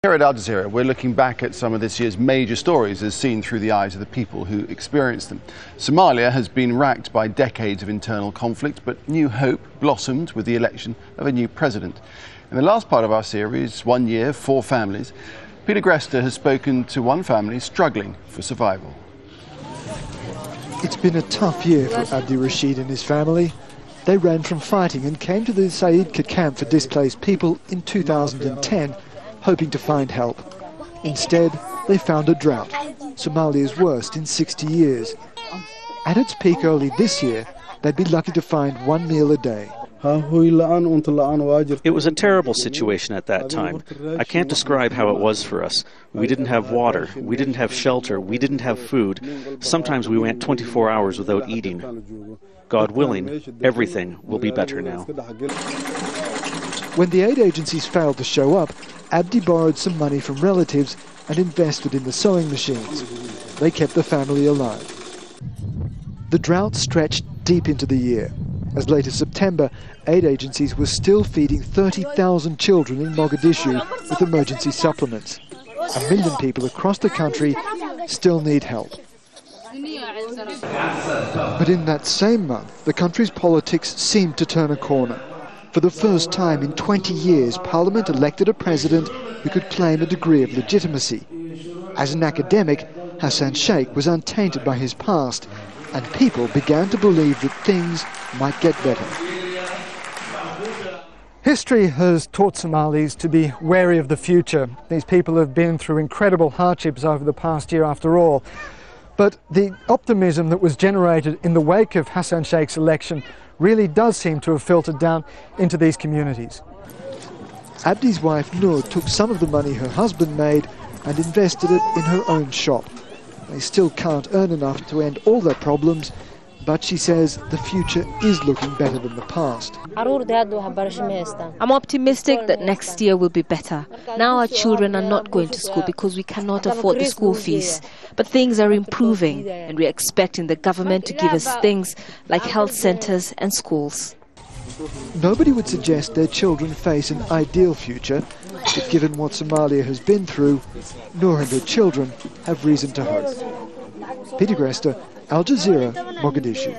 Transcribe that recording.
Here at Al Jazeera, we're looking back at some of this year's major stories as seen through the eyes of the people who experienced them. Somalia has been racked by decades of internal conflict, but new hope blossomed with the election of a new president. In the last part of our series, 1 year, 4 families, Peter Greste has spoken to one family struggling for survival. It's been a tough year for Abdi Rashid and his family. They ran from fighting and came to the Saidka camp for displaced people in 2010, hoping to find help. Instead, they found a drought, Somalia's worst in 60 years. At its peak early this year, they'd be lucky to find 1 meal a day. It was a terrible situation at that time. I can't describe how it was for us. We didn't have water, we didn't have shelter, we didn't have food. Sometimes we went 24 hours without eating. God willing, everything will be better now. When the aid agencies failed to show up, Abdi borrowed some money from relatives and invested in the sewing machines. They kept the family alive. The drought stretched deep into the year. As late as September, aid agencies were still feeding 30,000 children in Mogadishu with emergency supplements. 1 million people across the country still need help. But in that same month, the country's politics seemed to turn a corner. For the first time in 20 years, Parliament elected a president who could claim a degree of legitimacy. As an academic, Hassan Sheikh was untainted by his past, and people began to believe that things might get better. History has taught Somalis to be wary of the future. These people have been through incredible hardships over the past year after all. But the optimism that was generated in the wake of Hassan Sheikh's election really does seem to have filtered down into these communities. Abdi's wife Noor took some of the money her husband made and invested it in her own shop. They still can't earn enough to end all their problems, but she says the future is looking better than the past. I'm optimistic that next year will be better. Now our children are not going to school because we cannot afford the school fees. But things are improving, and we're expecting the government to give us things like health centres and schools. Nobody would suggest their children face an ideal future, but given what Somalia has been through, Noor and her children have reason to hope. Peter Greste, Al Jazeera, Mogadishu.